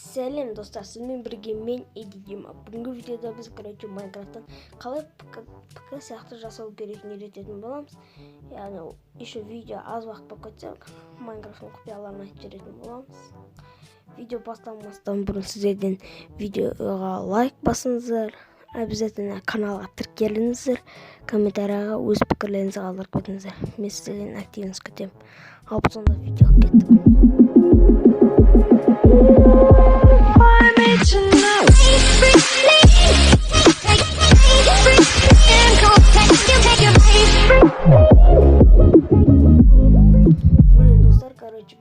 Сәлем достар, сізбен бірге мен Эдидим. Бүгінгі видеода біз Майнкрафттан қалай ПК сияқты жасау керектігін үйрететін боламыз. Яғни еще видео аз уақыт болып кетсе, Майнкрафттың құпияларын айтып беретін боламыз. Видео басталмастан бұрын сіздерден видеоға лайк басыңыздар, обязательно каналға тіркеліңіздер, комментарияға өз пікірлеріңізді қалдырып кетіңіздер. Мен сіздерден активіңіз күтемін. Ал сонда видеоға кеттік.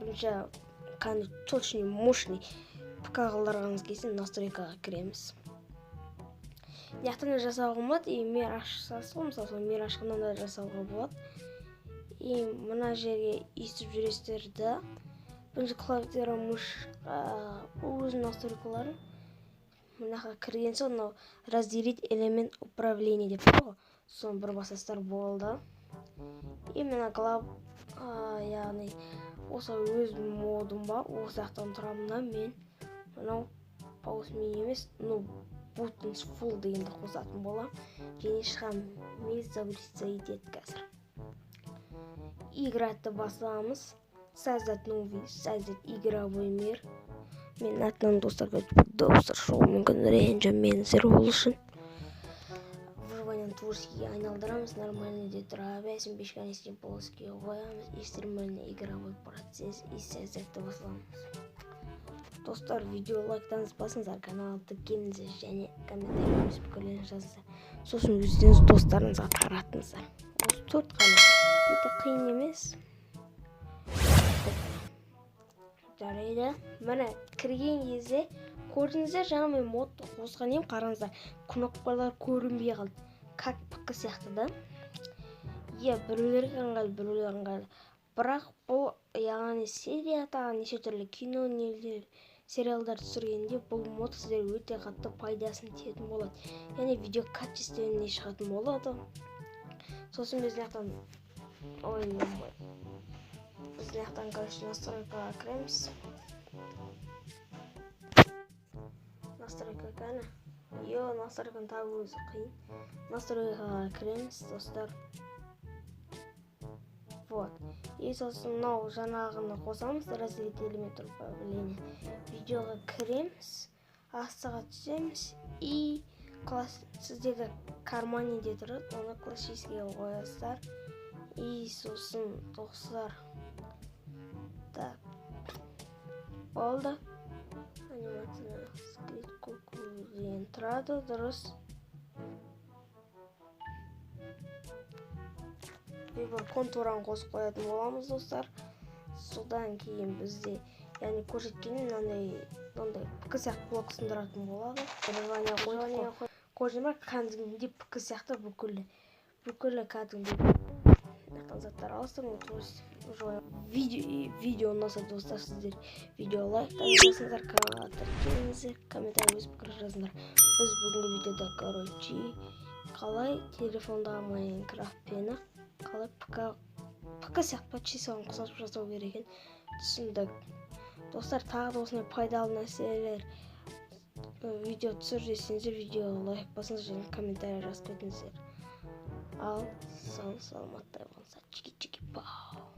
Бірінші точный, мощный ПК қалдырғаныңыз келсе настройкаға кіреміз. Яқтан жасауға болады, мер ашсаңыз, мысалы мер ашқаннан да жасауға болады. Мына жерге естіп жүресіздерді. Бірінші клавиатура мышқа өз настройкаларын мынаға кірген соң разделить элемент управления деп тұр ғой. Соны бір басасыздар болды. Мына яғни осы өз модым бар, осы жақтан тұрамын. Мен мынау пауз меню емес, buttons full дегенді қосатын болам. Және шығам мен загрузиться етеді қазір. Играть басамыз. Создать новый, создать игровой мир. Мен атынан достарға достар шоу мүмкін рейнджер менеджер болу үшін. Выживание творческие айналдырамыз, нормальный де тұра бәсін бешканеске полоске қоямыз, экстремальный игровой процесс и создать басамыз. Достар, видео лайктаңыз басыңыздар, каналды тіркеліңіздер және комментарийіміз пікірлеріңізді жазыңыздар. Сосын өздеріңіз достарыңызға таратыңыздар. Осы 4 қана. Өте қиын емес. Жарайды. Міне кірген кезде көрдіңіздер, жаңа мен модты қосқан ем, қараңыздар. Кнопкалар көрінбей қалды. Как ПК сияқты да. Біреулерге ыңғайлы, біреулерге ыңғайлы. Бірақ бұл яғни серияда неше түрлі кино сериалдар түсіргенде бұл мод сіздер өте қатты пайдасын тиетін болады. Яғни видео качественно шығатын болады. Сосын біз жақтан настройкаға кіреміз. Настройка қана. Настройканы табу өзі қиын. Настройкаға кіреміз, достар. Сосын жаңағыны қосамыз, разделить элемент управления. Видеоға кіреміз, астыға түсеміз и сіздегі кармане де тұрады, оны классическийге қоясыздар. И сосын достар. Так, болды. Анимация скрипку деген тұрады, дұрыс. Контурын қосып қоятын боламыз, достар. Содан кейін бізде, яғни көрсеткенде мынандай ПК сияқты блок сындыратын болады. Көрдіңіздер, кәдімгідей ПК сияқты бүкілі кәдімгідей заттар алыстырыңыз. Видео ұнаса, достар, сіздер видео лайктаңыз жасыңыздар, каналға тіркеліңіздер, комментарий өз пікір жазыңыздар. Біз бүгінгі видеода қалай телефондағы Майнкрафтпен қалай ПК сияқты почти соған қосып жасау керек екенін түсіндік. Достар, тағы да осындай пайдалы нәрселер видео түсір десеңіздер, видеоға лайк басыңыздар және комментарий жазып кетіңіздер. Ал саламаттай болыңыздар. Чики-чики-пау.